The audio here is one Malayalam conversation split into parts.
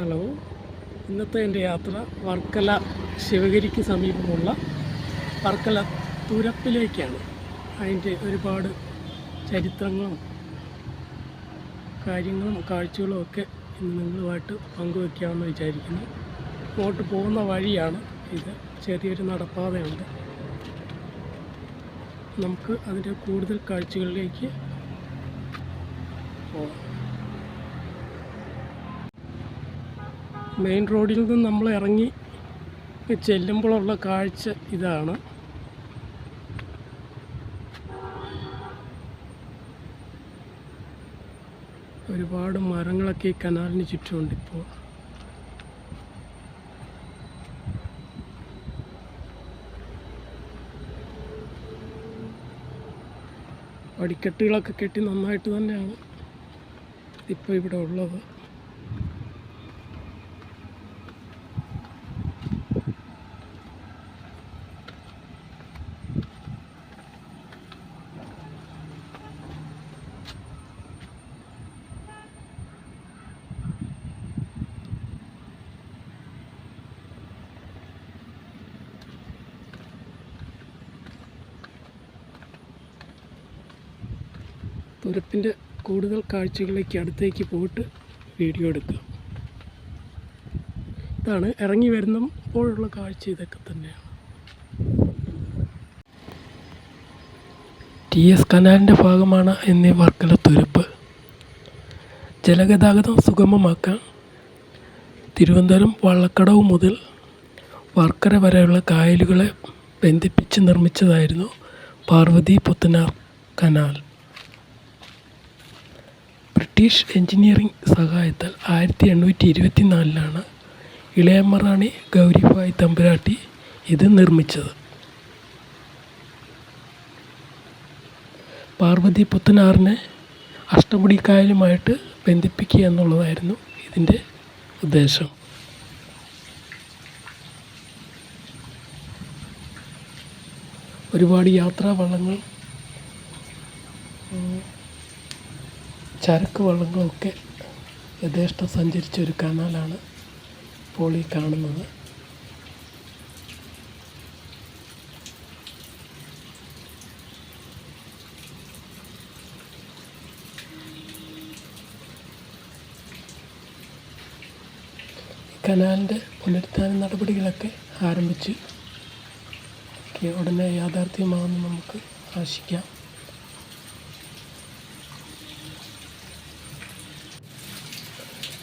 ഹലോ, ഇന്നത്തെ എൻ്റെ യാത്ര വർക്കല ശിവഗിരിക്ക് സമീപമുള്ള വർക്കല തുരപ്പിലേക്കാണ്. അതിൻ്റെ ഒരുപാട് ചരിത്രങ്ങളും കാര്യങ്ങളും കാഴ്ചകളും ഒക്കെ ഇന്ന് നിങ്ങളുമായിട്ട് പങ്കുവയ്ക്കാമെന്ന് വിചാരിക്കുന്നു. അങ്ങോട്ട് പോകുന്ന വഴിയാണ് ഇത്. ചെറിയൊരു നടപ്പാതയുണ്ട്. നമുക്ക് അതിൻ്റെ കൂടുതൽ കാഴ്ചകളിലേക്ക് പോകാം. മെയിൻ റോഡിൽ നിന്ന് നമ്മൾ ഇറങ്ങി ചെല്ലുമ്പോഴുള്ള കാഴ്ച ഇതാണ്. ഒരുപാട് മരങ്ങളൊക്കെ ഈ കനാലിന് ചുറ്റുമുണ്ട്. ഇപ്പോൾ പടിക്കെട്ടുകളൊക്കെ കെട്ടി നന്നായിട്ട് തന്നെയാണ് ഇപ്പോൾ ഇവിടെ ഉള്ളത്. തുരത്തിൻ്റെ കൂടുതൽ കാഴ്ചകളിലേക്ക് അടുത്തേക്ക് പോയിട്ട് വീഡിയോ എടുക്കാം. ഇതാണ് ഇറങ്ങി വരുന്നപ്പോഴുള്ള കാഴ്ച. ഇതൊക്കെ തന്നെയാണ്. TS കനാലിൻ്റെ ഭാഗമാണ് എന്നീ വർക്കല തുരപ്പ്. ജലഗതാഗതം സുഗമമാക്കാൻ തിരുവനന്തപുരം വള്ളക്കടവ് മുതൽ വർക്കല വരെയുള്ള കായലുകളെ ബന്ധിപ്പിച്ച് നിർമ്മിച്ചതായിരുന്നു Parvathy Puthanar canal. British engineering സഹായത്താൽ 1824 ഇളയമ്മ ഗൗരിഭായ് തമ്പുരാട്ടി ഇത് നിർമ്മിച്ചത്. പാർവതി പുത്തനാറിനെ അഷ്ടമുടി കായലുമായിട്ട് ബന്ധിപ്പിക്കുക എന്നുള്ളതായിരുന്നു ഇതിൻ്റെ ഉദ്ദേശം. ഒരുപാട് യാത്രാ വള്ളങ്ങൾ, ചരക്ക് വള്ളങ്ങളൊക്കെ യഥേഷ്ടം സഞ്ചരിച്ച ഒരു കനാലാണ് ഇപ്പോൾ ഈ കാണുന്നത്. കനാലിൻ്റെ പുനരുദ്ധാരണ നടപടികളൊക്കെ ആരംഭിച്ച് ഉടനെ യാഥാർത്ഥ്യമാകുമെന്ന് നമുക്ക് ആശിക്കാം.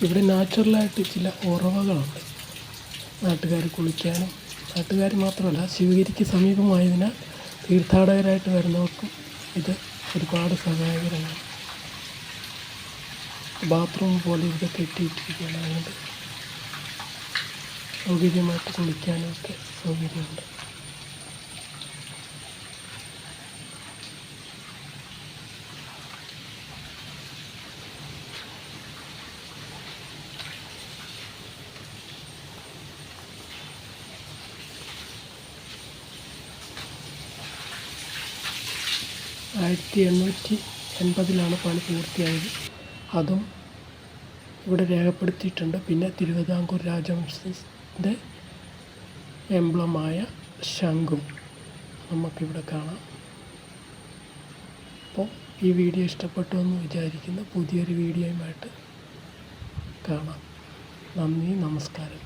ഇവിടെ നാച്ചുറലായിട്ട് ചില ഉറവകളുണ്ട്. നാട്ടുകാർ കുളിക്കാനും, നാട്ടുകാർ മാത്രമല്ല ശിവഗിരിക്ക് സമീപമായതിനാൽ തീർത്ഥാടകരായിട്ട് വരുന്നവർക്കും ഇത് ഒരുപാട് സഹായകരമാണ്. ബാത്റൂം പോലെ ഇത് കെട്ടിയിട്ടിരിക്കുകയാണ്. അതുകൊണ്ട് സൗകര്യമായിട്ട് കുളിക്കാനും ഒക്കെ സൗകര്യമുണ്ട്. ആയിരത്തി 1880 പണി പൂർത്തിയായത്. അതും ഇവിടെ രേഖപ്പെടുത്തിയിട്ടുണ്ട്. പിന്നെ തിരുവിതാംകൂർ രാജവംശത്തിൻ്റെ എംബ്ലമായ ശംഖും നമുക്കിവിടെ കാണാം. അപ്പോൾ ഈ വീഡിയോ ഇഷ്ടപ്പെട്ടു എന്ന് വിചാരിക്കുന്നു. പുതിയൊരു വീഡിയോയുമായിട്ട് കാണാം. നന്ദി, നമസ്കാരം.